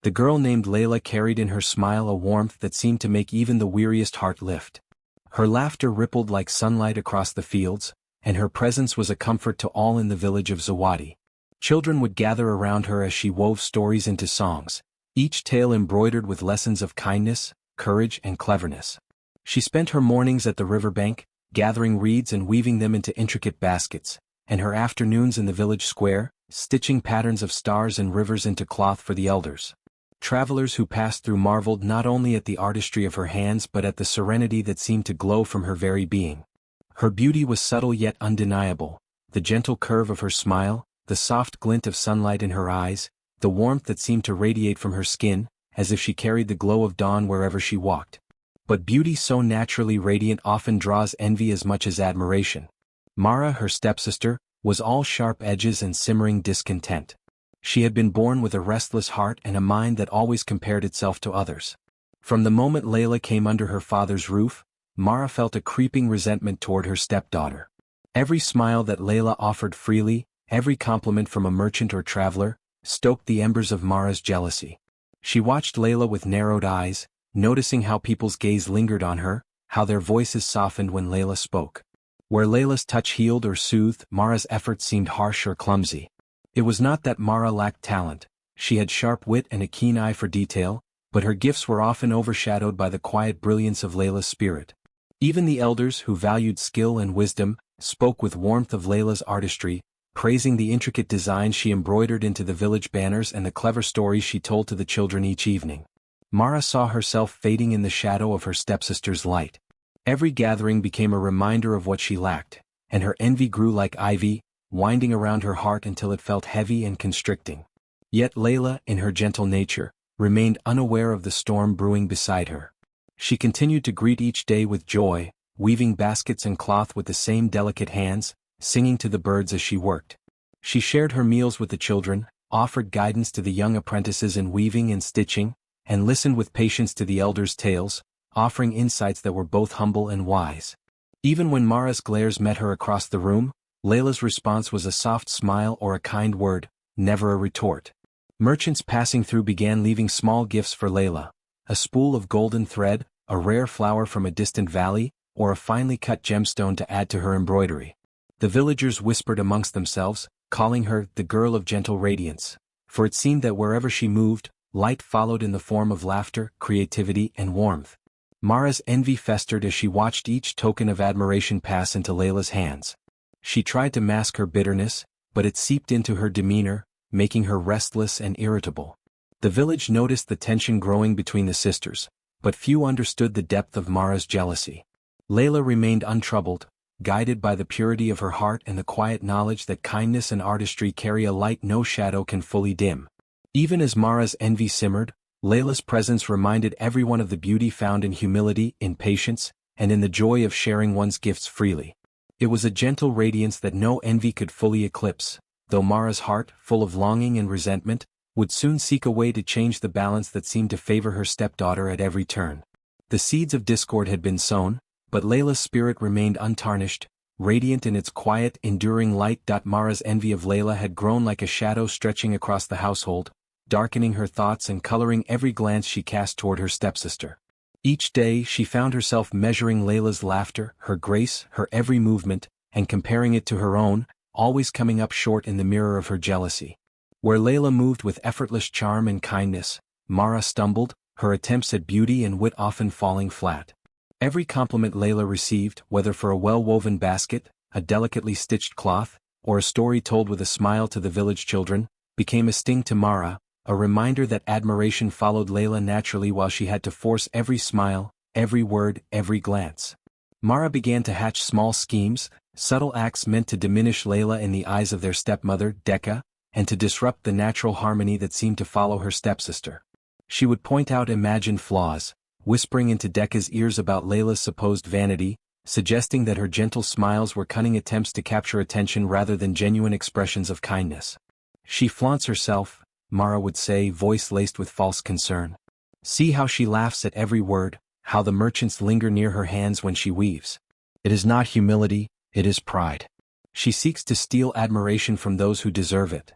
The girl named Layla carried in her smile a warmth that seemed to make even the weariest heart lift. Her laughter rippled like sunlight across the fields, and her presence was a comfort to all in the village of Zawadi. Children would gather around her as she wove stories into songs, each tale embroidered with lessons of kindness, courage, and cleverness. She spent her mornings at the riverbank, gathering reeds and weaving them into intricate baskets, and her afternoons in the village square, stitching patterns of stars and rivers into cloth for the elders. Travelers who passed through marveled not only at the artistry of her hands but at the serenity that seemed to glow from her very being. Her beauty was subtle yet undeniable, the gentle curve of her smile, the soft glint of sunlight in her eyes, the warmth that seemed to radiate from her skin, as if she carried the glow of dawn wherever she walked. But beauty so naturally radiant often draws envy as much as admiration. Mara, her stepsister, was all sharp edges and simmering discontent. She had been born with a restless heart and a mind that always compared itself to others. From the moment Layla came under her father's roof, Mara felt a creeping resentment toward her stepdaughter. Every smile that Layla offered freely, every compliment from a merchant or traveler, stoked the embers of Mara's jealousy. She watched Layla with narrowed eyes, noticing how people's gaze lingered on her, how their voices softened when Layla spoke. Where Layla's touch healed or soothed, Mara's efforts seemed harsh or clumsy. It was not that Mara lacked talent. She had sharp wit and a keen eye for detail, but her gifts were often overshadowed by the quiet brilliance of Layla's spirit. Even the elders, who valued skill and wisdom, spoke with warmth of Layla's artistry, praising the intricate designs she embroidered into the village banners and the clever stories she told to the children each evening. Mara saw herself fading in the shadow of her stepsister's light. Every gathering became a reminder of what she lacked, and her envy grew like ivy, winding around her heart until it felt heavy and constricting. Yet Layla, in her gentle nature, remained unaware of the storm brewing beside her. She continued to greet each day with joy, weaving baskets and cloth with the same delicate hands, singing to the birds as she worked. She shared her meals with the children, offered guidance to the young apprentices in weaving and stitching, and listened with patience to the elders' tales, offering insights that were both humble and wise. Even when Mara's glares met her across the room, Layla's response was a soft smile or a kind word, never a retort. Merchants passing through began leaving small gifts for Layla, a spool of golden thread, a rare flower from a distant valley, or a finely cut gemstone to add to her embroidery. The villagers whispered amongst themselves, calling her the girl of gentle radiance, for it seemed that wherever she moved, light followed in the form of laughter, creativity, and warmth. Mara's envy festered as she watched each token of admiration pass into Layla's hands. She tried to mask her bitterness, but it seeped into her demeanor, making her restless and irritable. The village noticed the tension growing between the sisters, but few understood the depth of Mara's jealousy. Layla remained untroubled, guided by the purity of her heart and the quiet knowledge that kindness and artistry carry a light no shadow can fully dim. Even as Mara's envy simmered, Layla's presence reminded everyone of the beauty found in humility, in patience, and in the joy of sharing one's gifts freely. It was a gentle radiance that no envy could fully eclipse, though Mara's heart, full of longing and resentment, would soon seek a way to change the balance that seemed to favor her stepdaughter at every turn. The seeds of discord had been sown, but Layla's spirit remained untarnished, radiant in its quiet, enduring light. Mara's envy of Layla had grown like a shadow stretching across the household, darkening her thoughts and coloring every glance she cast toward her stepsister. Each day she found herself measuring Layla's laughter, her grace, her every movement, and comparing it to her own, always coming up short in the mirror of her jealousy. Where Layla moved with effortless charm and kindness, Mara stumbled, her attempts at beauty and wit often falling flat. Every compliment Layla received, whether for a well-woven basket, a delicately stitched cloth, or a story told with a smile to the village children, became a sting to Mara, a reminder that admiration followed Layla naturally while she had to force every smile, every word, every glance. Mara began to hatch small schemes, subtle acts meant to diminish Layla in the eyes of their stepmother, Decca, and to disrupt the natural harmony that seemed to follow her stepsister. She would point out imagined flaws, whispering into Decca's ears about Layla's supposed vanity, suggesting that her gentle smiles were cunning attempts to capture attention rather than genuine expressions of kindness. "She flaunts herself," Mara would say, voice laced with false concern. "See how she laughs at every word, how the merchants linger near her hands when she weaves. It is not humility, it is pride. She seeks to steal admiration from those who deserve it."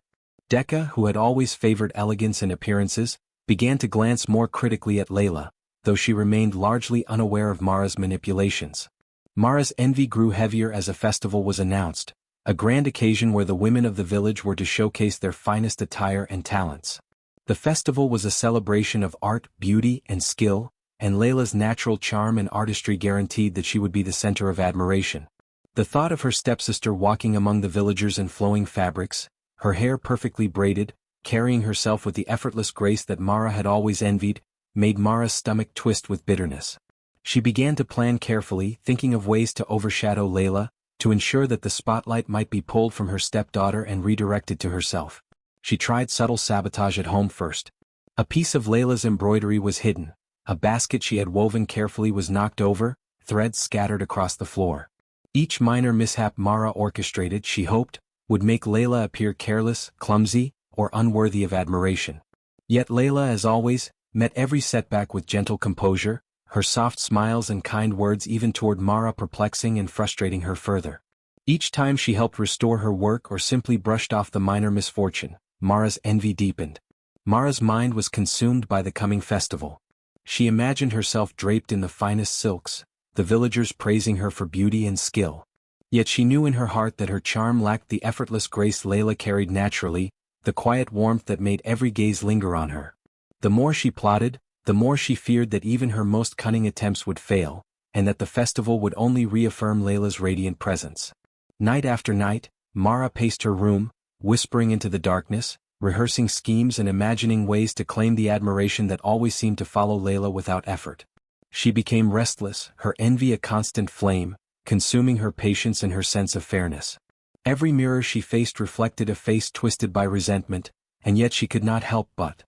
Decca, who had always favored elegance and appearances, began to glance more critically at Layla, though she remained largely unaware of Mara's manipulations. Mara's envy grew heavier as a festival was announced, a grand occasion where the women of the village were to showcase their finest attire and talents. The festival was a celebration of art, beauty, and skill, and Layla's natural charm and artistry guaranteed that she would be the center of admiration. The thought of her stepsister walking among the villagers in flowing fabrics, her hair perfectly braided, carrying herself with the effortless grace that Mara had always envied, made Mara's stomach twist with bitterness. She began to plan carefully, thinking of ways to overshadow Layla, to ensure that the spotlight might be pulled from her stepdaughter and redirected to herself. She tried subtle sabotage at home first. A piece of Layla's embroidery was hidden, a basket she had woven carefully was knocked over, threads scattered across the floor. Each minor mishap Mara orchestrated, she hoped, would make Layla appear careless, clumsy, or unworthy of admiration. Yet Layla, as always, met every setback with gentle composure, her soft smiles and kind words even toward Mara perplexing and frustrating her further. Each time she helped restore her work or simply brushed off the minor misfortune, Mara's envy deepened. Mara's mind was consumed by the coming festival. She imagined herself draped in the finest silks, the villagers praising her for beauty and skill. Yet she knew in her heart that her charm lacked the effortless grace Layla carried naturally, the quiet warmth that made every gaze linger on her. The more she plotted, the more she feared that even her most cunning attempts would fail, and that the festival would only reaffirm Layla's radiant presence. Night after night, Mara paced her room, whispering into the darkness, rehearsing schemes and imagining ways to claim the admiration that always seemed to follow Layla without effort. She became restless, her envy a constant flame, consuming her patience and her sense of fairness. Every mirror she faced reflected a face twisted by resentment, and yet she could not help but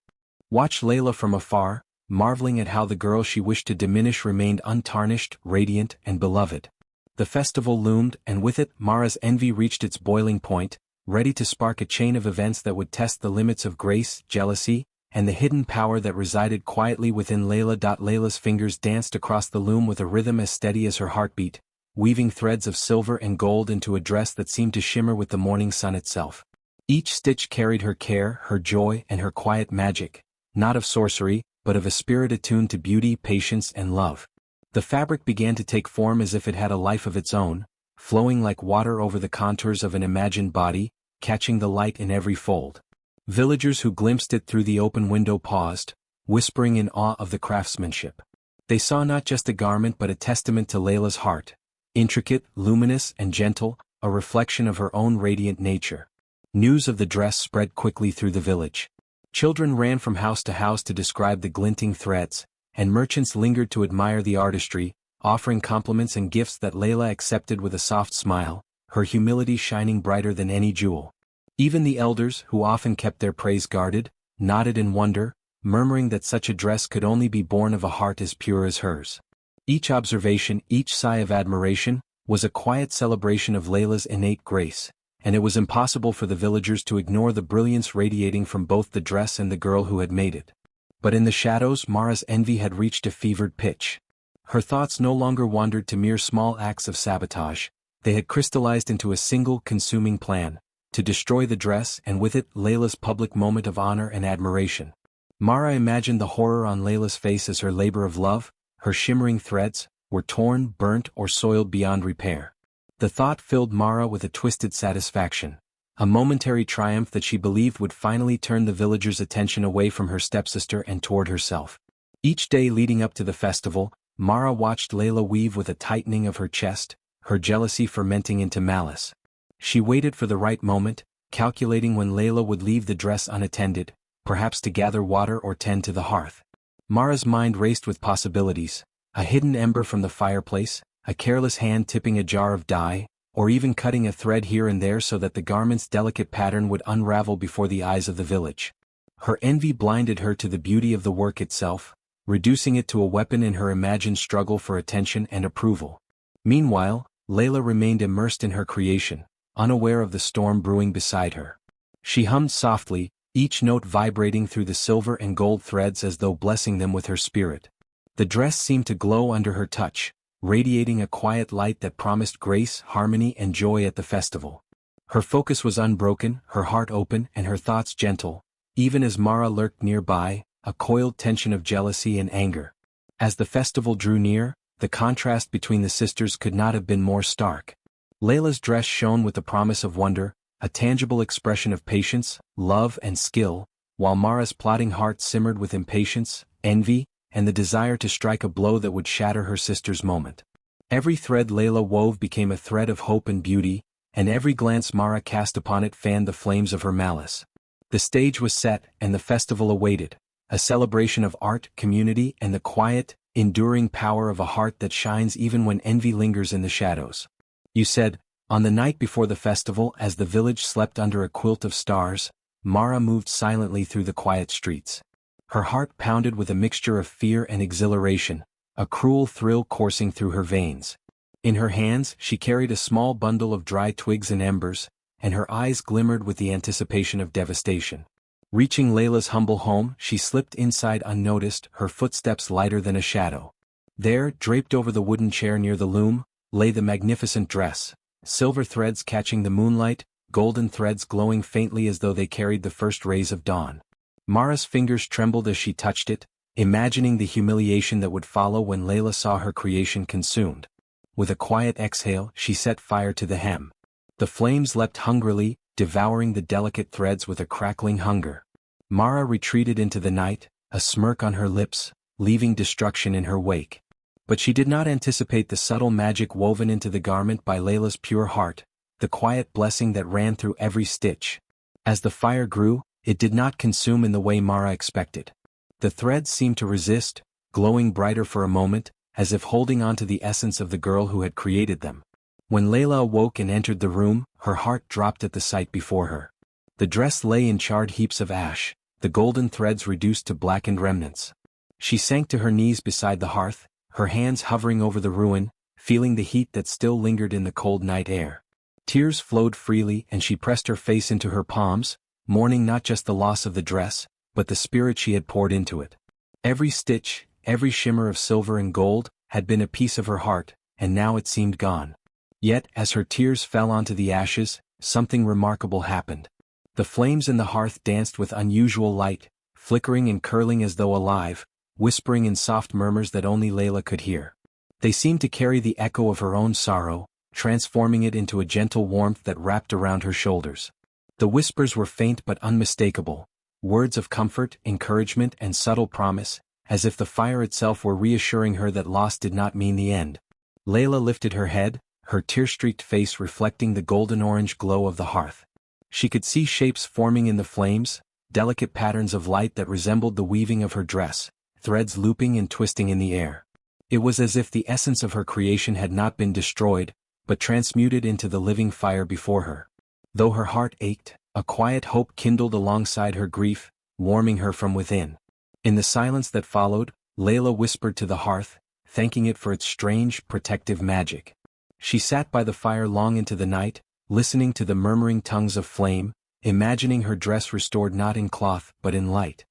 watch Layla from afar, marveling at how the girl she wished to diminish remained untarnished, radiant, and beloved. The festival loomed, and with it, Mara's envy reached its boiling point, ready to spark a chain of events that would test the limits of grace, jealousy, and the hidden power that resided quietly within Layla. Layla's fingers danced across the loom with a rhythm as steady as her heartbeat, weaving threads of silver and gold into a dress that seemed to shimmer with the morning sun itself. Each stitch carried her care, her joy, and her quiet magic, not of sorcery, but of a spirit attuned to beauty, patience, and love. The fabric began to take form as if it had a life of its own, flowing like water over the contours of an imagined body, catching the light in every fold. Villagers who glimpsed it through the open window paused, whispering in awe of the craftsmanship. They saw not just a garment but a testament to Layla's heart, intricate, luminous, and gentle, a reflection of her own radiant nature. News of the dress spread quickly through the village. Children ran from house to house to describe the glinting threads, and merchants lingered to admire the artistry, offering compliments and gifts that Layla accepted with a soft smile, her humility shining brighter than any jewel. Even the elders, who often kept their praise guarded, nodded in wonder, murmuring that such a dress could only be born of a heart as pure as hers. Each observation, each sigh of admiration, was a quiet celebration of Layla's innate grace, and it was impossible for the villagers to ignore the brilliance radiating from both the dress and the girl who had made it. But in the shadows, Mara's envy had reached a fevered pitch. Her thoughts no longer wandered to mere small acts of sabotage, they had crystallized into a single consuming plan, to destroy the dress and with it Layla's public moment of honor and admiration. Mara imagined the horror on Layla's face as her labor of love, her shimmering threads, were torn, burnt, or soiled beyond repair. The thought filled Mara with a twisted satisfaction, a momentary triumph that she believed would finally turn the villagers' attention away from her stepsister and toward herself. Each day leading up to the festival, Mara watched Layla weave with a tightening of her chest, her jealousy fermenting into malice. She waited for the right moment, calculating when Layla would leave the dress unattended, perhaps to gather water or tend to the hearth. Mara's mind raced with possibilities, a hidden ember from the fireplace, a careless hand tipping a jar of dye, or even cutting a thread here and there so that the garment's delicate pattern would unravel before the eyes of the village. Her envy blinded her to the beauty of the work itself, reducing it to a weapon in her imagined struggle for attention and approval. Meanwhile, Layla remained immersed in her creation, unaware of the storm brewing beside her. She hummed softly, each note vibrating through the silver and gold threads as though blessing them with her spirit. The dress seemed to glow under her touch, radiating a quiet light that promised grace, harmony, and joy at the festival. Her focus was unbroken, her heart open, and her thoughts gentle, even as Mara lurked nearby, a coiled tension of jealousy and anger. As the festival drew near, the contrast between the sisters could not have been more stark. Layla's dress shone with the promise of wonder, a tangible expression of patience, love and skill, while Mara's plotting heart simmered with impatience, envy, and the desire to strike a blow that would shatter her sister's moment. Every thread Layla wove became a thread of hope and beauty, and every glance Mara cast upon it fanned the flames of her malice. The stage was set, and the festival awaited, a celebration of art, community, and the quiet, enduring power of a heart that shines even when envy lingers in the shadows. You said, on the night before the festival, as the village slept under a quilt of stars, Mara moved silently through the quiet streets. Her heart pounded with a mixture of fear and exhilaration, a cruel thrill coursing through her veins. In her hands she carried a small bundle of dry twigs and embers, and her eyes glimmered with the anticipation of devastation. Reaching Layla's humble home, she slipped inside unnoticed, her footsteps lighter than a shadow. There, draped over the wooden chair near the loom, lay the magnificent dress, silver threads catching the moonlight, golden threads glowing faintly as though they carried the first rays of dawn. Mara's fingers trembled as she touched it, imagining the humiliation that would follow when Layla saw her creation consumed. With a quiet exhale, she set fire to the hem. The flames leapt hungrily, devouring the delicate threads with a crackling hunger. Mara retreated into the night, a smirk on her lips, leaving destruction in her wake. But she did not anticipate the subtle magic woven into the garment by Layla's pure heart, the quiet blessing that ran through every stitch. As the fire grew, it did not consume in the way Mara expected. The threads seemed to resist, glowing brighter for a moment, as if holding on to the essence of the girl who had created them. When Layla awoke and entered the room, her heart dropped at the sight before her. The dress lay in charred heaps of ash, the golden threads reduced to blackened remnants. She sank to her knees beside the hearth, her hands hovering over the ruin, feeling the heat that still lingered in the cold night air. Tears flowed freely and she pressed her face into her palms, mourning not just the loss of the dress, but the spirit she had poured into it. Every stitch, every shimmer of silver and gold, had been a piece of her heart, and now it seemed gone. Yet, as her tears fell onto the ashes, something remarkable happened. The flames in the hearth danced with unusual light, flickering and curling as though alive, whispering in soft murmurs that only Layla could hear. They seemed to carry the echo of her own sorrow, transforming it into a gentle warmth that wrapped around her shoulders. The whispers were faint but unmistakable, words of comfort, encouragement, and subtle promise, as if the fire itself were reassuring her that loss did not mean the end. Layla lifted her head, her tear-streaked face reflecting the golden-orange glow of the hearth. She could see shapes forming in the flames, delicate patterns of light that resembled the weaving of her dress, threads looping and twisting in the air. It was as if the essence of her creation had not been destroyed, but transmuted into the living fire before her. Though her heart ached, a quiet hope kindled alongside her grief, warming her from within. In the silence that followed, Layla whispered to the hearth, thanking it for its strange, protective magic. She sat by the fire long into the night, listening to the murmuring tongues of flame, imagining her dress restored not in cloth but in light.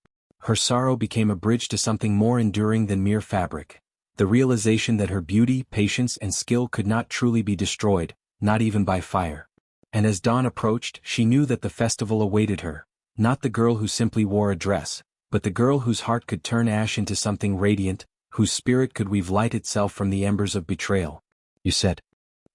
Her sorrow became a bridge to something more enduring than mere fabric, the realization that her beauty, patience, and skill could not truly be destroyed, not even by fire. And as dawn approached, she knew that the festival awaited her, not the girl who simply wore a dress, but the girl whose heart could turn ash into something radiant, whose spirit could weave light itself from the embers of betrayal. You said.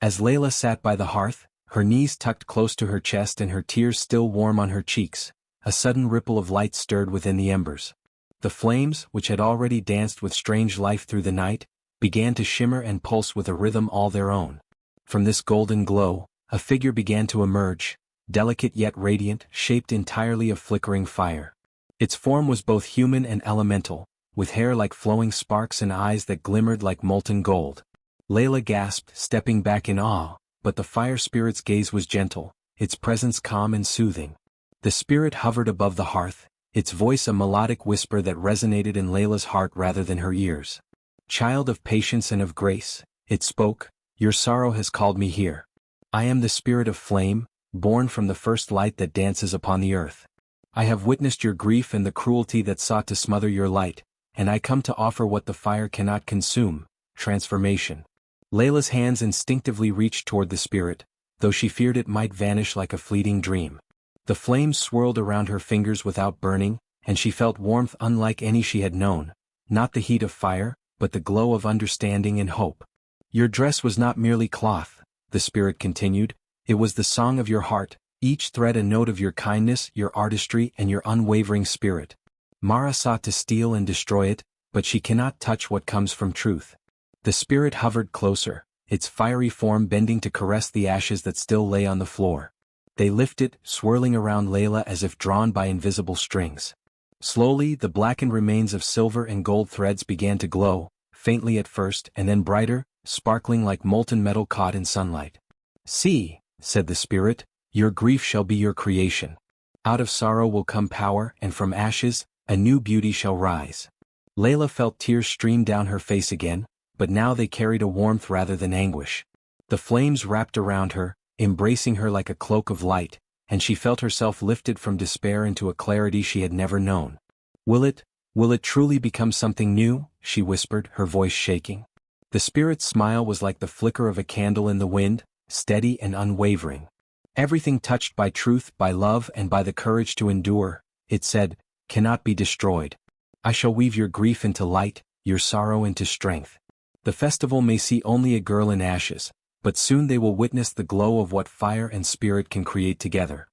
As Layla sat by the hearth, her knees tucked close to her chest and her tears still warm on her cheeks, a sudden ripple of light stirred within the embers. The flames, which had already danced with strange life through the night, began to shimmer and pulse with a rhythm all their own. From this golden glow, a figure began to emerge, delicate yet radiant, shaped entirely of flickering fire. Its form was both human and elemental, with hair like flowing sparks and eyes that glimmered like molten gold. Layla gasped, stepping back in awe, but the fire spirit's gaze was gentle, its presence calm and soothing. The spirit hovered above the hearth, its voice a melodic whisper that resonated in Layla's heart rather than her ears. Child of patience and of grace, it spoke, your sorrow has called me here. I am the spirit of flame, born from the first light that dances upon the earth. I have witnessed your grief and the cruelty that sought to smother your light, and I come to offer what the fire cannot consume, transformation. Layla's hands instinctively reached toward the spirit, though she feared it might vanish like a fleeting dream. The flames swirled around her fingers without burning, and she felt warmth unlike any she had known, not the heat of fire, but the glow of understanding and hope. Your dress was not merely cloth, the spirit continued, it was the song of your heart, each thread a note of your kindness, your artistry, and your unwavering spirit. Mara sought to steal and destroy it, but she cannot touch what comes from truth. The spirit hovered closer, its fiery form bending to caress the ashes that still lay on the floor. They lifted, swirling around Layla as if drawn by invisible strings. Slowly, the blackened remains of silver and gold threads began to glow, faintly at first and then brighter, sparkling like molten metal caught in sunlight. "See," said the spirit, "your grief shall be your creation. Out of sorrow will come power, and from ashes, a new beauty shall rise." Layla felt tears stream down her face again, but now they carried a warmth rather than anguish. The flames wrapped around her, embracing her like a cloak of light, and she felt herself lifted from despair into a clarity she had never known. Will it truly become something new?" she whispered, her voice shaking. The spirit's smile was like the flicker of a candle in the wind, steady and unwavering. "Everything touched by truth, by love, and by the courage to endure," it said, "cannot be destroyed. I shall weave your grief into light, your sorrow into strength. The festival may see only a girl in ashes, but soon they will witness the glow of what fire and spirit can create together."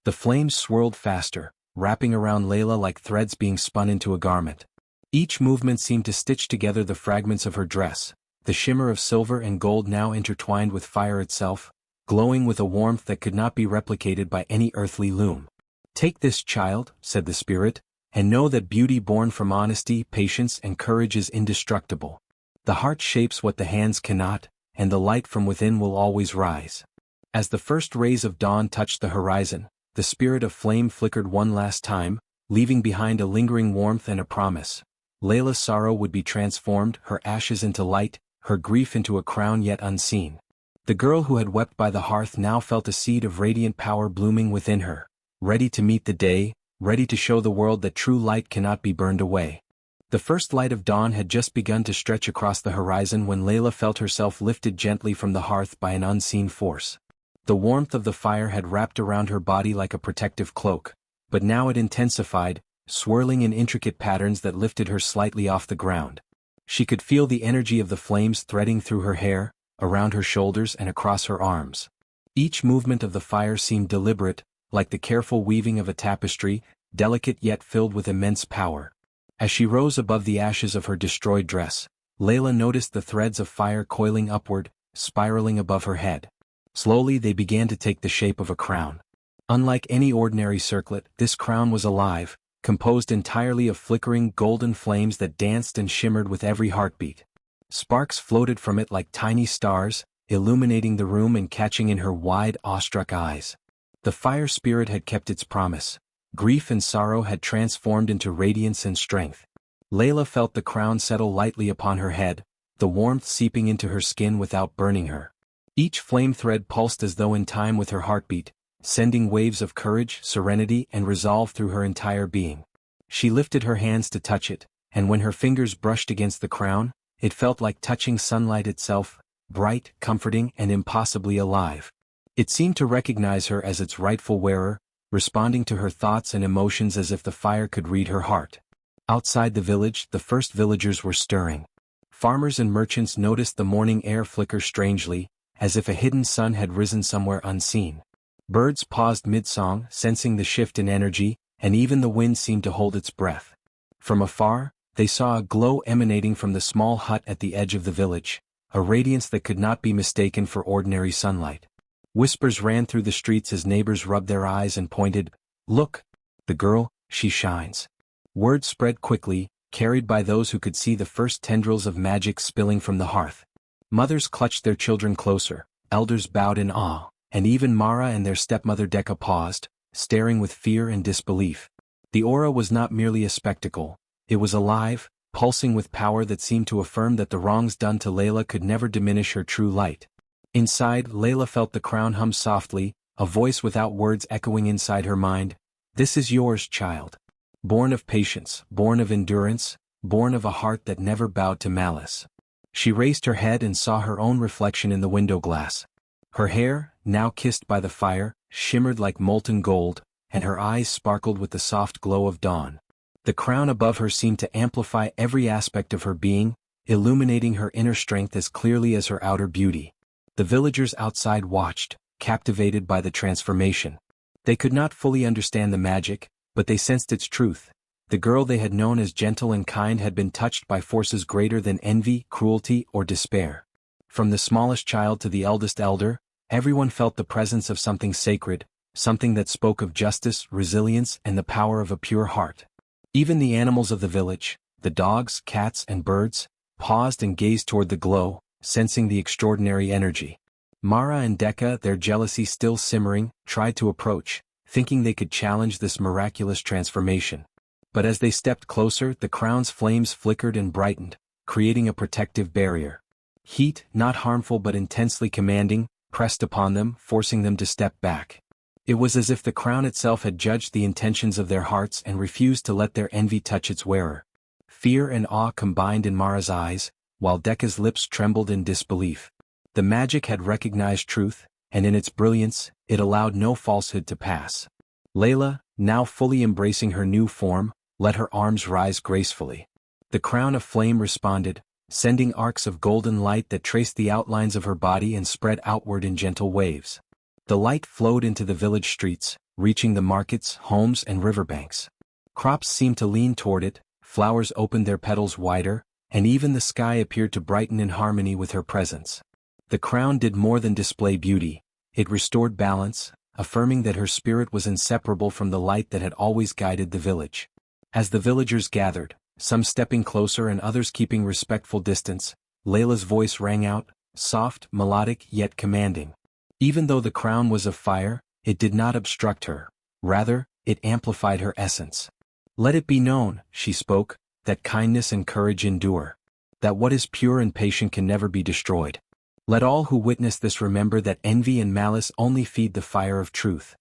The flames swirled faster, wrapping around Layla like threads being spun into a garment. Each movement seemed to stitch together the fragments of her dress, the shimmer of silver and gold now intertwined with fire itself, glowing with a warmth that could not be replicated by any earthly loom. "Take this, child," said the spirit, "and know that beauty born from honesty, patience, and courage is indestructible. The heart shapes what the hands cannot, and the light from within will always rise." As the first rays of dawn touched the horizon, the spirit of flame flickered one last time, leaving behind a lingering warmth and a promise. Layla's sorrow would be transformed, her ashes into light, her grief into a crown yet unseen. The girl who had wept by the hearth now felt a seed of radiant power blooming within her, ready to meet the day, ready to show the world that true light cannot be burned away. The first light of dawn had just begun to stretch across the horizon when Layla felt herself lifted gently from the hearth by an unseen force. The warmth of the fire had wrapped around her body like a protective cloak, but now it intensified, swirling in intricate patterns that lifted her slightly off the ground. She could feel the energy of the flames threading through her hair, around her shoulders and across her arms. Each movement of the fire seemed deliberate, like the careful weaving of a tapestry, delicate yet filled with immense power. As she rose above the ashes of her destroyed dress, Layla noticed the threads of fire coiling upward, spiraling above her head. Slowly they began to take the shape of a crown. Unlike any ordinary circlet, this crown was alive, composed entirely of flickering golden flames that danced and shimmered with every heartbeat. Sparks floated from it like tiny stars, illuminating the room and catching in her wide, awestruck eyes. The fire spirit had kept its promise. Grief and sorrow had transformed into radiance and strength. Layla felt the crown settle lightly upon her head, the warmth seeping into her skin without burning her. Each flame thread pulsed as though in time with her heartbeat, sending waves of courage, serenity, and resolve through her entire being. She lifted her hands to touch it, and when her fingers brushed against the crown, it felt like touching sunlight itself, bright, comforting, and impossibly alive. It seemed to recognize her as its rightful wearer, responding to her thoughts and emotions as if the fire could read her heart. Outside the village, the first villagers were stirring. Farmers and merchants noticed the morning air flicker strangely, as if a hidden sun had risen somewhere unseen. Birds paused mid-song, sensing the shift in energy, and even the wind seemed to hold its breath. From afar, they saw a glow emanating from the small hut at the edge of the village, a radiance that could not be mistaken for ordinary sunlight. Whispers ran through the streets as neighbors rubbed their eyes and pointed, "Look! The girl, she shines." Word spread quickly, carried by those who could see the first tendrils of magic spilling from the hearth. Mothers clutched their children closer, elders bowed in awe, and even Mara and their stepmother Decca paused, staring with fear and disbelief. The aura was not merely a spectacle, it was alive, pulsing with power that seemed to affirm that the wrongs done to Layla could never diminish her true light. Inside, Layla felt the crown hum softly, a voice without words echoing inside her mind. "This is yours, child. Born of patience, born of endurance, born of a heart that never bowed to malice." She raised her head and saw her own reflection in the window glass. Her hair, now kissed by the fire, shimmered like molten gold, and her eyes sparkled with the soft glow of dawn. The crown above her seemed to amplify every aspect of her being, illuminating her inner strength as clearly as her outer beauty. The villagers outside watched, captivated by the transformation. They could not fully understand the magic, but they sensed its truth. The girl they had known as gentle and kind had been touched by forces greater than envy, cruelty, or despair. From the smallest child to the eldest elder, everyone felt the presence of something sacred, something that spoke of justice, resilience, and the power of a pure heart. Even the animals of the village, the dogs, cats, and birds, paused and gazed toward the glow, sensing the extraordinary energy. Mara and Decca, their jealousy still simmering, tried to approach, thinking they could challenge this miraculous transformation. But as they stepped closer, the crown's flames flickered and brightened, creating a protective barrier. Heat, not harmful but intensely commanding, pressed upon them, forcing them to step back. It was as if the crown itself had judged the intentions of their hearts and refused to let their envy touch its wearer. Fear and awe combined in Mara's eyes, while Decca's lips trembled in disbelief. The magic had recognized truth, and in its brilliance, it allowed no falsehood to pass. Layla, now fully embracing her new form, let her arms rise gracefully. The crown of flame responded, sending arcs of golden light that traced the outlines of her body and spread outward in gentle waves. The light flowed into the village streets, reaching the markets, homes, and riverbanks. Crops seemed to lean toward it, flowers opened their petals wider, and even the sky appeared to brighten in harmony with her presence. The crown did more than display beauty, it restored balance, affirming that her spirit was inseparable from the light that had always guided the village. As the villagers gathered, some stepping closer and others keeping respectful distance, Layla's voice rang out, soft, melodic, yet commanding. Even though the crown was of fire, it did not obstruct her. Rather, it amplified her essence. Let it be known, she spoke, that kindness and courage endure. That what is pure and patient can never be destroyed. Let all who witness this remember that envy and malice only feed the fire of truth.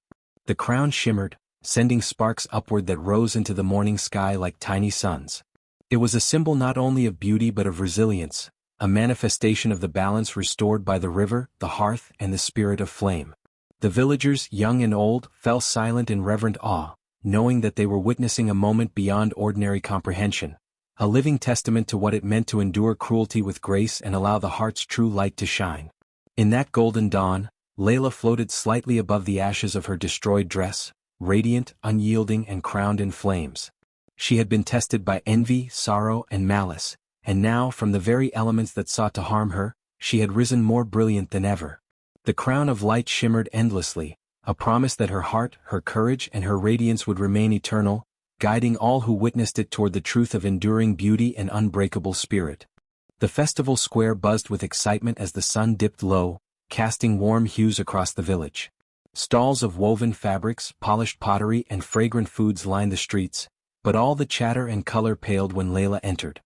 The crown shimmered, sending sparks upward that rose into the morning sky like tiny suns. It was a symbol not only of beauty but of resilience, a manifestation of the balance restored by the river, the hearth, and the spirit of flame. The villagers, young and old, fell silent in reverent awe, knowing that they were witnessing a moment beyond ordinary comprehension, a living testament to what it meant to endure cruelty with grace and allow the heart's true light to shine. In that golden dawn, Layla floated slightly above the ashes of her destroyed dress, radiant, unyielding, and crowned in flames. She had been tested by envy, sorrow, and malice, and now, from the very elements that sought to harm her, she had risen more brilliant than ever. The crown of light shimmered endlessly, a promise that her heart, her courage, and her radiance would remain eternal, guiding all who witnessed it toward the truth of enduring beauty and unbreakable spirit. The festival square buzzed with excitement as the sun dipped low, casting warm hues across the village. Stalls of woven fabrics, polished pottery, and fragrant foods lined the streets, but all the chatter and color paled when Layla entered.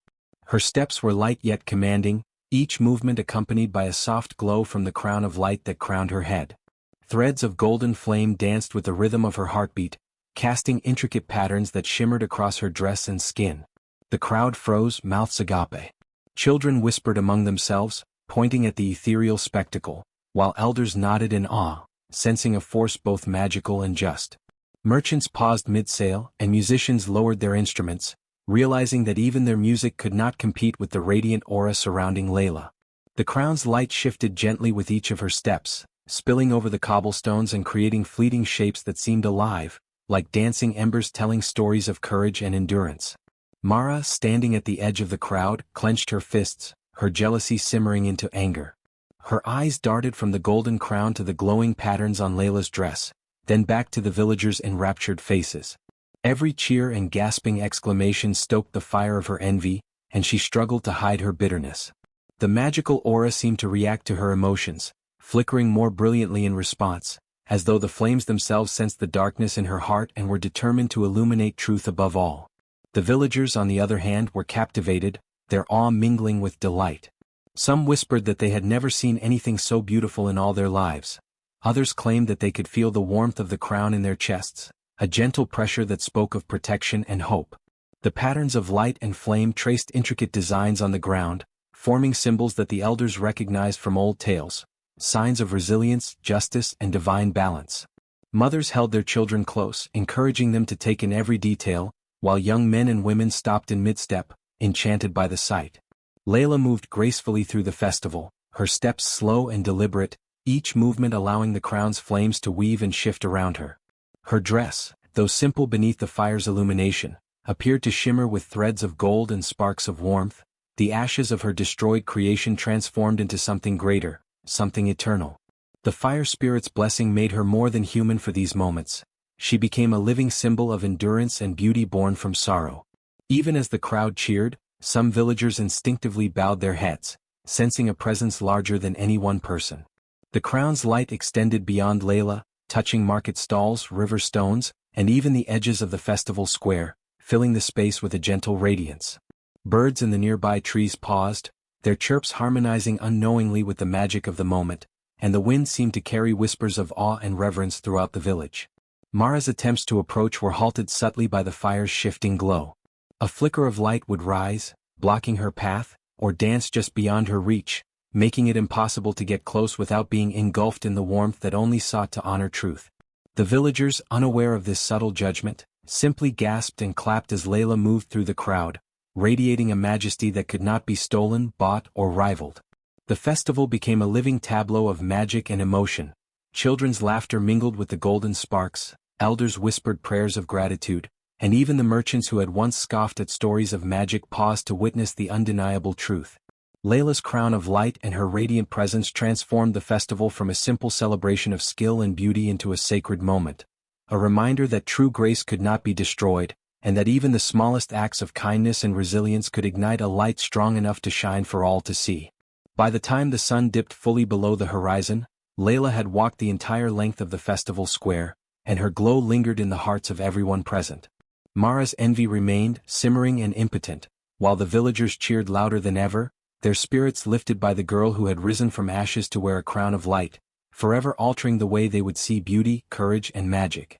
Her steps were light yet commanding, each movement accompanied by a soft glow from the crown of light that crowned her head. Threads of golden flame danced with the rhythm of her heartbeat, casting intricate patterns that shimmered across her dress and skin. The crowd froze, mouths agape. Children whispered among themselves, pointing at the ethereal spectacle, while elders nodded in awe, sensing a force both magical and just. Merchants paused mid-sale, and musicians lowered their instruments, realizing that even their music could not compete with the radiant aura surrounding Layla. The crown's light shifted gently with each of her steps, spilling over the cobblestones and creating fleeting shapes that seemed alive, like dancing embers telling stories of courage and endurance. Mara, standing at the edge of the crowd, clenched her fists, her jealousy simmering into anger. Her eyes darted from the golden crown to the glowing patterns on Layla's dress, then back to the villagers' enraptured faces. Every cheer and gasping exclamation stoked the fire of her envy, and she struggled to hide her bitterness. The magical aura seemed to react to her emotions, flickering more brilliantly in response, as though the flames themselves sensed the darkness in her heart and were determined to illuminate truth above all. The villagers, on the other hand, were captivated, their awe mingling with delight. Some whispered that they had never seen anything so beautiful in all their lives. Others claimed that they could feel the warmth of the crown in their chests, a gentle pressure that spoke of protection and hope. The patterns of light and flame traced intricate designs on the ground, forming symbols that the elders recognized from old tales, signs of resilience, justice, and divine balance. Mothers held their children close, encouraging them to take in every detail, while young men and women stopped in mid-step, enchanted by the sight. Layla moved gracefully through the festival, her steps slow and deliberate, each movement allowing the crown's flames to weave and shift around her. Her dress, though simple beneath the fire's illumination, appeared to shimmer with threads of gold and sparks of warmth, the ashes of her destroyed creation transformed into something greater, something eternal. The fire spirit's blessing made her more than human for these moments. She became a living symbol of endurance and beauty born from sorrow. Even as the crowd cheered, some villagers instinctively bowed their heads, sensing a presence larger than any one person. The crown's light extended beyond Layla, touching market stalls, river stones, and even the edges of the festival square, filling the space with a gentle radiance. Birds in the nearby trees paused, their chirps harmonizing unknowingly with the magic of the moment, and the wind seemed to carry whispers of awe and reverence throughout the village. Mara's attempts to approach were halted subtly by the fire's shifting glow. A flicker of light would rise, blocking her path, or dance just beyond her reach, making it impossible to get close without being engulfed in the warmth that only sought to honor truth. The villagers, unaware of this subtle judgment, simply gasped and clapped as Layla moved through the crowd, radiating a majesty that could not be stolen, bought, or rivaled. The festival became a living tableau of magic and emotion. Children's laughter mingled with the golden sparks, elders whispered prayers of gratitude, and even the merchants who had once scoffed at stories of magic paused to witness the undeniable truth. Layla's crown of light and her radiant presence transformed the festival from a simple celebration of skill and beauty into a sacred moment, a reminder that true grace could not be destroyed, and that even the smallest acts of kindness and resilience could ignite a light strong enough to shine for all to see. By the time the sun dipped fully below the horizon, Layla had walked the entire length of the festival square, and her glow lingered in the hearts of everyone present. Mara's envy remained, simmering and impotent, while the villagers cheered louder than ever, their spirits lifted by the girl who had risen from ashes to wear a crown of light, forever altering the way they would see beauty, courage, and magic.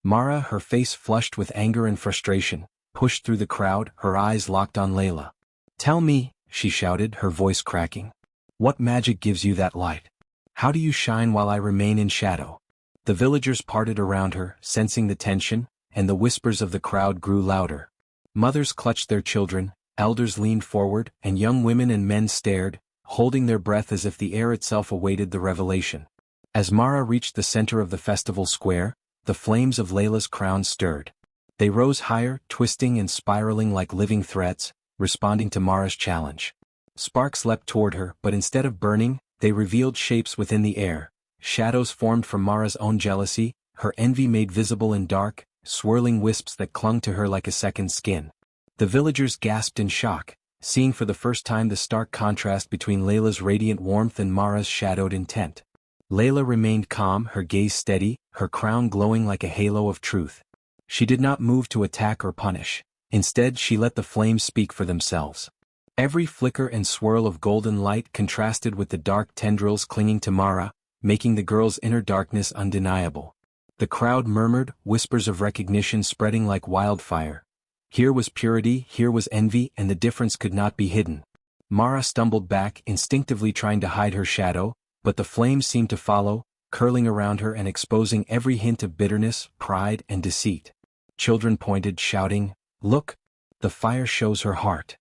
Mara, her face flushed with anger and frustration, pushed through the crowd, her eyes locked on Layla. "Tell me," she shouted, her voice cracking, "what magic gives you that light? How do you shine while I remain in shadow?" The villagers parted around her, sensing the tension, and the whispers of the crowd grew louder. Mothers clutched their children, elders leaned forward, and young women and men stared, holding their breath as if the air itself awaited the revelation. As Mara reached the center of the festival square, the flames of Layla's crown stirred. They rose higher, twisting and spiraling like living threads, responding to Mara's challenge. Sparks leapt toward her, but instead of burning, they revealed shapes within the air, shadows formed from Mara's own jealousy, her envy made visible in dark, swirling wisps that clung to her like a second skin. The villagers gasped in shock, seeing for the first time the stark contrast between Layla's radiant warmth and Mara's shadowed intent. Layla remained calm, her gaze steady, her crown glowing like a halo of truth. She did not move to attack or punish. Instead, she let the flames speak for themselves. Every flicker and swirl of golden light contrasted with the dark tendrils clinging to Mara, making the girl's inner darkness undeniable. The crowd murmured, whispers of recognition spreading like wildfire. Here was purity, here was envy, and the difference could not be hidden. Mara stumbled back, instinctively trying to hide her shadow, but the flames seemed to follow, curling around her and exposing every hint of bitterness, pride, and deceit. Children pointed, shouting, "Look! The fire shows her heart."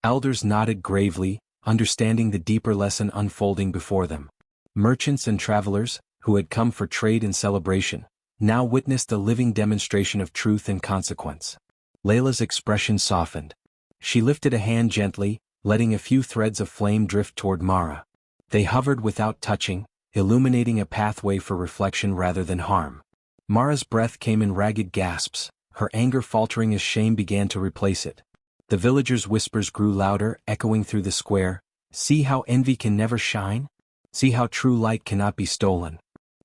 Elders nodded gravely, understanding the deeper lesson unfolding before them. Merchants and travelers, who had come for trade and celebration, now witnessed a living demonstration of truth and consequence. Layla's expression softened. She lifted a hand gently, letting a few threads of flame drift toward Mara. They hovered without touching, illuminating a pathway for reflection rather than harm. Mara's breath came in ragged gasps, her anger faltering as shame began to replace it. The villagers' whispers grew louder, echoing through the square. "See how envy can never shine? See how true light cannot be stolen."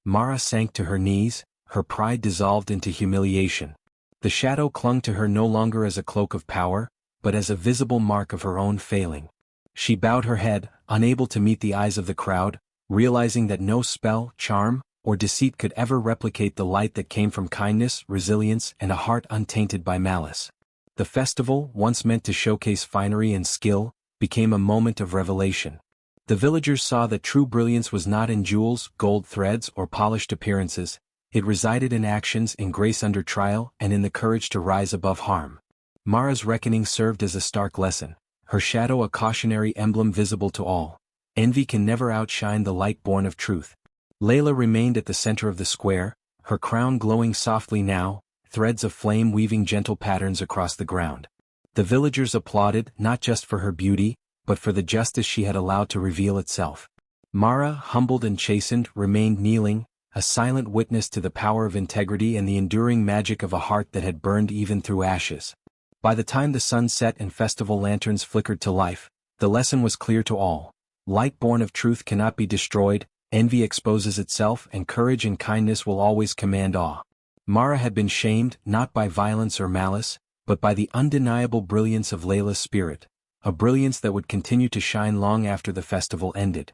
Mara sank to her knees, her pride dissolved into humiliation. The shadow clung to her no longer as a cloak of power, but as a visible mark of her own failing. She bowed her head, unable to meet the eyes of the crowd, realizing that no spell, charm, or deceit could ever replicate the light that came from kindness, resilience, and a heart untainted by malice. The festival, once meant to showcase finery and skill, became a moment of revelation. The villagers saw that true brilliance was not in jewels, gold threads, or polished appearances. It resided in actions, in grace under trial, and in the courage to rise above harm. Mara's reckoning served as a stark lesson, her shadow a cautionary emblem visible to all. Envy can never outshine the light born of truth. Layla remained at the center of the square, her crown glowing softly now, threads of flame weaving gentle patterns across the ground. The villagers applauded not just for her beauty, but for the justice she had allowed to reveal itself. Mara, humbled and chastened, remained kneeling, a silent witness to the power of integrity and the enduring magic of a heart that had burned even through ashes. By the time the sun set and festival lanterns flickered to life, the lesson was clear to all. Light born of truth cannot be destroyed, envy exposes itself, and courage and kindness will always command awe. Mara had been shamed not by violence or malice, but by the undeniable brilliance of Layla's spirit, a brilliance that would continue to shine long after the festival ended.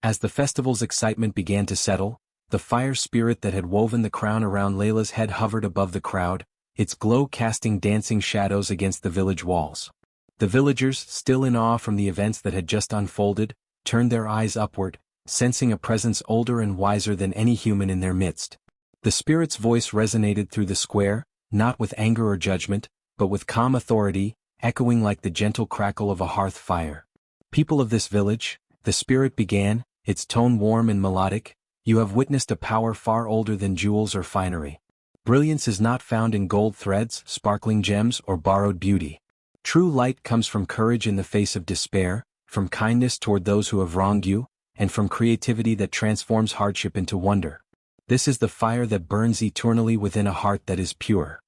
As the festival's excitement began to settle, the fire spirit that had woven the crown around Layla's head hovered above the crowd, its glow casting dancing shadows against the village walls. The villagers, still in awe from the events that had just unfolded, turned their eyes upward, sensing a presence older and wiser than any human in their midst. The spirit's voice resonated through the square, not with anger or judgment, but with calm authority, echoing like the gentle crackle of a hearth fire. "People of this village," the spirit began, its tone warm and melodic, "you have witnessed a power far older than jewels or finery. Brilliance is not found in gold threads, sparkling gems, or borrowed beauty. True light comes from courage in the face of despair, from kindness toward those who have wronged you, and from creativity that transforms hardship into wonder. This is the fire that burns eternally within a heart that is pure."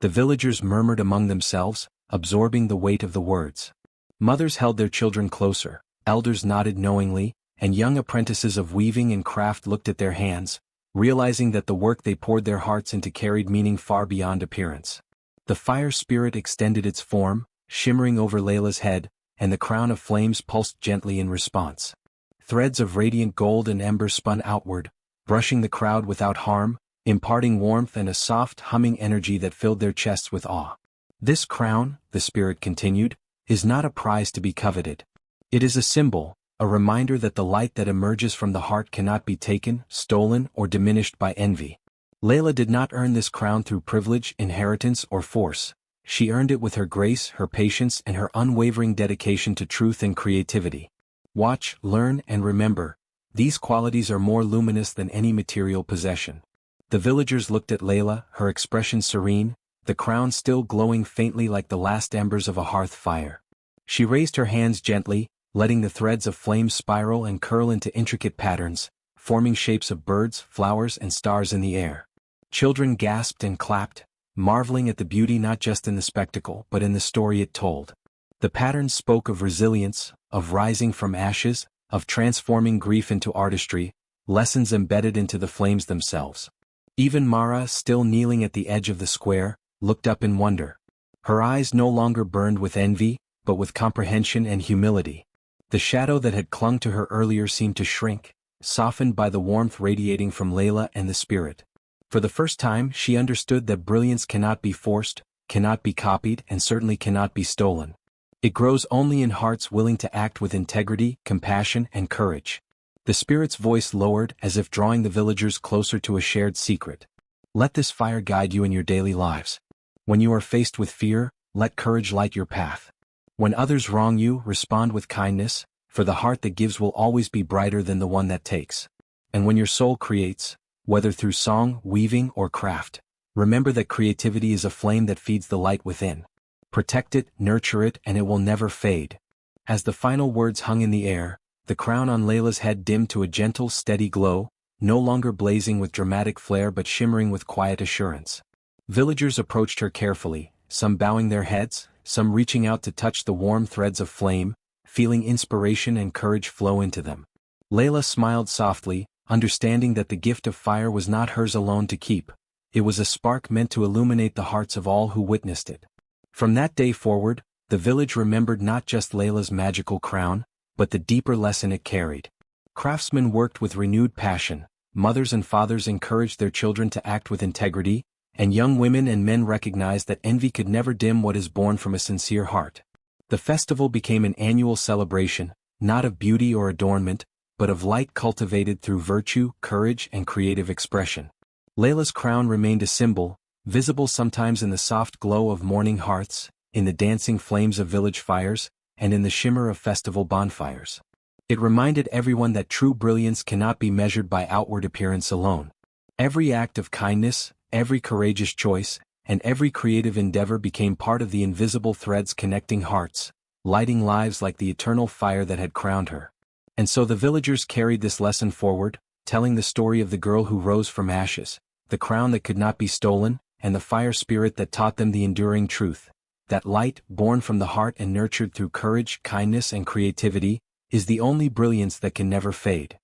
The villagers murmured among themselves, absorbing the weight of the words. Mothers held their children closer, elders nodded knowingly, and young apprentices of weaving and craft looked at their hands, realizing that the work they poured their hearts into carried meaning far beyond appearance. The fire spirit extended its form, shimmering over Layla's head, and the crown of flames pulsed gently in response. Threads of radiant gold and ember spun outward, brushing the crowd without harm, imparting warmth and a soft humming energy that filled their chests with awe. "This crown," the spirit continued, "is not a prize to be coveted. It is a symbol, a reminder that the light that emerges from the heart cannot be taken, stolen, or diminished by envy. Layla did not earn this crown through privilege, inheritance, or force. She earned it with her grace, her patience, and her unwavering dedication to truth and creativity. Watch, learn, and remember. These qualities are more luminous than any material possession." The villagers looked at Layla, her expression serene, the crown still glowing faintly like the last embers of a hearth fire. She raised her hands gently, letting the threads of flame spiral and curl into intricate patterns, forming shapes of birds, flowers, and stars in the air. Children gasped and clapped, marveling at the beauty not just in the spectacle but in the story it told. The patterns spoke of resilience, of rising from ashes, of transforming grief into artistry, lessons embedded into the flames themselves. Even Mara, still kneeling at the edge of the square, looked up in wonder. Her eyes no longer burned with envy, but with comprehension and humility. The shadow that had clung to her earlier seemed to shrink, softened by the warmth radiating from Layla and the spirit. For the first time she understood that brilliance cannot be forced, cannot be copied, and certainly cannot be stolen. It grows only in hearts willing to act with integrity, compassion, and courage. The spirit's voice lowered as if drawing the villagers closer to a shared secret. "Let this fire guide you in your daily lives. When you are faced with fear, let courage light your path. When others wrong you, respond with kindness, for the heart that gives will always be brighter than the one that takes. And when your soul creates, whether through song, weaving, or craft, remember that creativity is a flame that feeds the light within. Protect it, nurture it, and it will never fade." As the final words hung in the air, the crown on Layla's head dimmed to a gentle, steady glow, no longer blazing with dramatic flare but shimmering with quiet assurance. Villagers approached her carefully, some bowing their heads, some reaching out to touch the warm threads of flame, feeling inspiration and courage flow into them. Layla smiled softly, understanding that the gift of fire was not hers alone to keep. It was a spark meant to illuminate the hearts of all who witnessed it. From that day forward, the village remembered not just Layla's magical crown, but the deeper lesson it carried. Craftsmen worked with renewed passion, mothers and fathers encouraged their children to act with integrity, and young women and men recognized that envy could never dim what is born from a sincere heart. The festival became an annual celebration, not of beauty or adornment, but of light cultivated through virtue, courage, and creative expression. Layla's crown remained a symbol, visible sometimes in the soft glow of morning hearths, in the dancing flames of village fires, and in the shimmer of festival bonfires. It reminded everyone that true brilliance cannot be measured by outward appearance alone. Every act of kindness, every courageous choice, and every creative endeavor became part of the invisible threads connecting hearts, lighting lives like the eternal fire that had crowned her. And so the villagers carried this lesson forward, telling the story of the girl who rose from ashes, the crown that could not be stolen, and the fire spirit that taught them the enduring truth, that light, born from the heart and nurtured through courage, kindness and creativity, is the only brilliance that can never fade.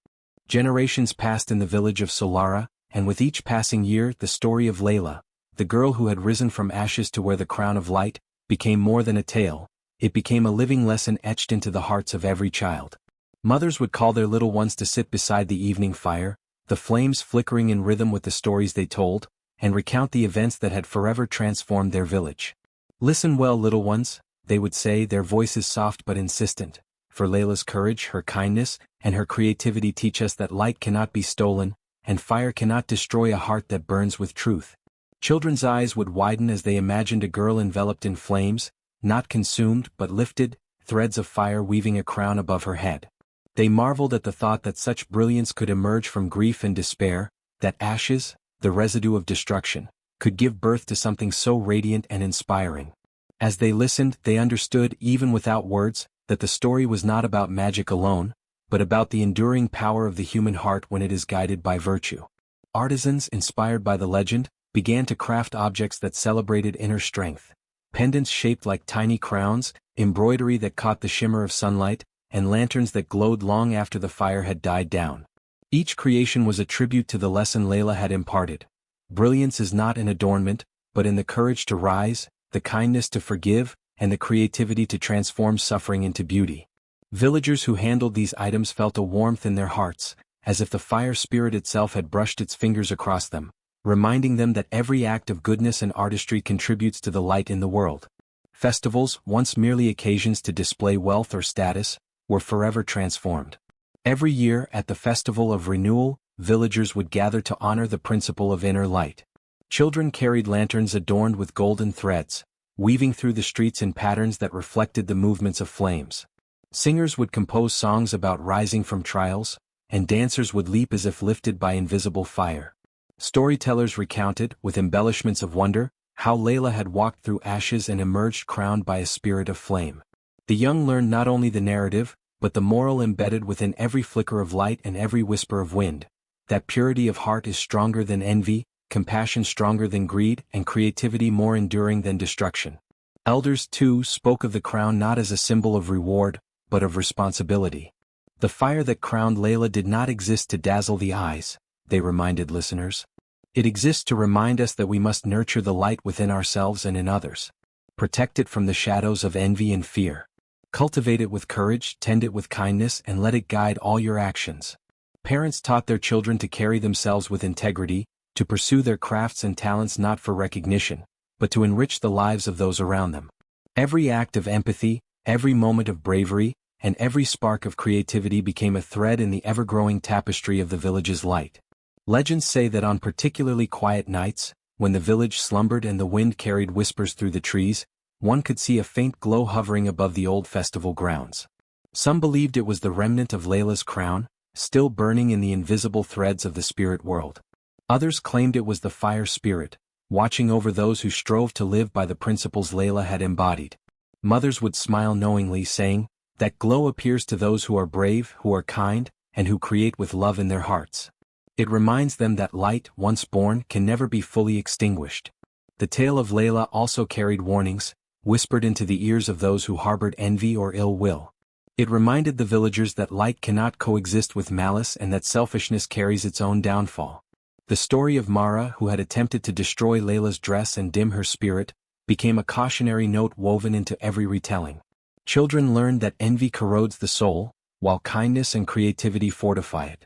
Generations passed in the village of Solara, and with each passing year the story of Layla, the girl who had risen from ashes to wear the crown of light, became more than a tale. It became a living lesson etched into the hearts of every child. Mothers would call their little ones to sit beside the evening fire, the flames flickering in rhythm with the stories they told, and recount the events that had forever transformed their village. "Listen well, little ones," they would say, their voices soft but insistent, "for Layla's courage, her kindness, and her creativity teach us that light cannot be stolen, and fire cannot destroy a heart that burns with truth." Children's eyes would widen as they imagined a girl enveloped in flames, not consumed but lifted, threads of fire weaving a crown above her head. They marveled at the thought that such brilliance could emerge from grief and despair, that ashes, the residue of destruction, could give birth to something so radiant and inspiring. As they listened, they understood, even without words, that the story was not about magic alone, but about the enduring power of the human heart when it is guided by virtue. Artisans, inspired by the legend, began to craft objects that celebrated inner strength. Pendants shaped like tiny crowns, embroidery that caught the shimmer of sunlight, and lanterns that glowed long after the fire had died down. Each creation was a tribute to the lesson Layla had imparted. Brilliance is not in adornment, but in the courage to rise, the kindness to forgive, and the creativity to transform suffering into beauty. Villagers who handled these items felt a warmth in their hearts, as if the fire spirit itself had brushed its fingers across them, reminding them that every act of goodness and artistry contributes to the light in the world. Festivals, once merely occasions to display wealth or status, were forever transformed. Every year, at the Festival of Renewal, villagers would gather to honor the principle of inner light. Children carried lanterns adorned with golden threads, weaving through the streets in patterns that reflected the movements of flames. Singers would compose songs about rising from trials, and dancers would leap as if lifted by invisible fire. Storytellers recounted, with embellishments of wonder, how Layla had walked through ashes and emerged crowned by a spirit of flame. The young learned not only the narrative, but the moral embedded within every flicker of light and every whisper of wind, that purity of heart is stronger than envy, compassion stronger than greed, and creativity more enduring than destruction. Elders, too, spoke of the crown not as a symbol of reward, but of responsibility. The fire that crowned Layla did not exist to dazzle the eyes, they reminded listeners. It exists to remind us that we must nurture the light within ourselves and in others. Protect it from the shadows of envy and fear. Cultivate it with courage, tend it with kindness, and let it guide all your actions. Parents taught their children to carry themselves with integrity, to pursue their crafts and talents not for recognition, but to enrich the lives of those around them. Every act of empathy, every moment of bravery, and every spark of creativity became a thread in the ever-growing tapestry of the village's light. Legends say that on particularly quiet nights, when the village slumbered and the wind carried whispers through the trees, one could see a faint glow hovering above the old festival grounds. Some believed it was the remnant of Layla's crown, still burning in the invisible threads of the spirit world. Others claimed it was the fire spirit, watching over those who strove to live by the principles Layla had embodied. Mothers would smile knowingly, saying, "That glow appears to those who are brave, who are kind, and who create with love in their hearts." It reminds them that light, once born, can never be fully extinguished. The tale of Layla also carried warnings, whispered into the ears of those who harbored envy or ill will. It reminded the villagers that light cannot coexist with malice and that selfishness carries its own downfall. The story of Mara, who had attempted to destroy Layla's dress and dim her spirit, became a cautionary note woven into every retelling. Children learned that envy corrodes the soul, while kindness and creativity fortify it.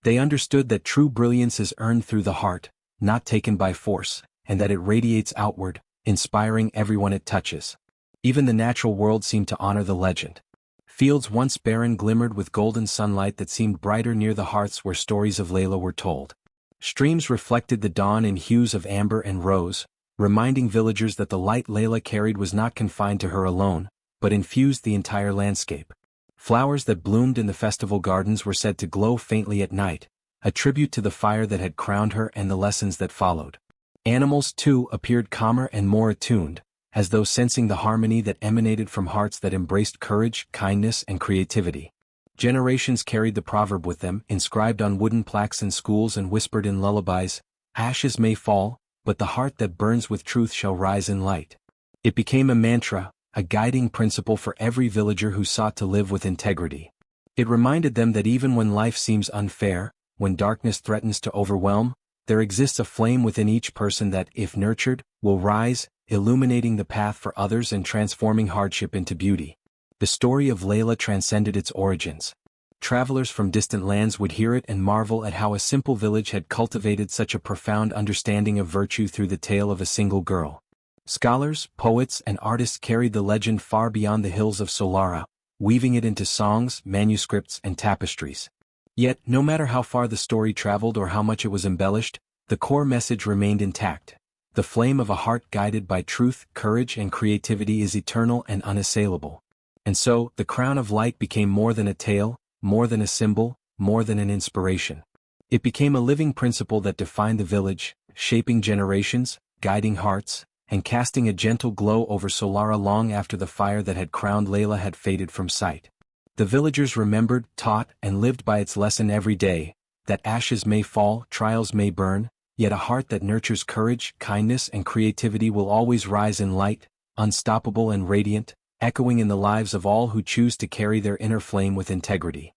They understood that true brilliance is earned through the heart, not taken by force, and that it radiates outward, inspiring everyone it touches. Even the natural world seemed to honor the legend. Fields once barren glimmered with golden sunlight that seemed brighter near the hearths where stories of Layla were told. Streams reflected the dawn in hues of amber and rose, reminding villagers that the light Layla carried was not confined to her alone, but infused the entire landscape. Flowers that bloomed in the festival gardens were said to glow faintly at night, a tribute to the fire that had crowned her and the lessons that followed. Animals, too, appeared calmer and more attuned, as though sensing the harmony that emanated from hearts that embraced courage, kindness, and creativity. Generations carried the proverb with them, inscribed on wooden plaques in schools and whispered in lullabies, "Ashes may fall, but the heart that burns with truth shall rise in light." It became a mantra, a guiding principle for every villager who sought to live with integrity. It reminded them that even when life seems unfair, when darkness threatens to overwhelm, there exists a flame within each person that, if nurtured, will rise, illuminating the path for others and transforming hardship into beauty. The story of Layla transcended its origins. Travelers from distant lands would hear it and marvel at how a simple village had cultivated such a profound understanding of virtue through the tale of a single girl. Scholars, poets, and artists carried the legend far beyond the hills of Solara, weaving it into songs, manuscripts, and tapestries. Yet, no matter how far the story traveled or how much it was embellished, the core message remained intact. The flame of a heart guided by truth, courage, and creativity is eternal and unassailable. And so, the crown of light became more than a tale, more than a symbol, more than an inspiration. It became a living principle that defined the village, shaping generations, guiding hearts, and casting a gentle glow over Solara long after the fire that had crowned Layla had faded from sight. The villagers remembered, taught, and lived by its lesson every day, that ashes may fall, trials may burn, yet a heart that nurtures courage, kindness, and creativity will always rise in light, unstoppable and radiant, echoing in the lives of all who choose to carry their inner flame with integrity.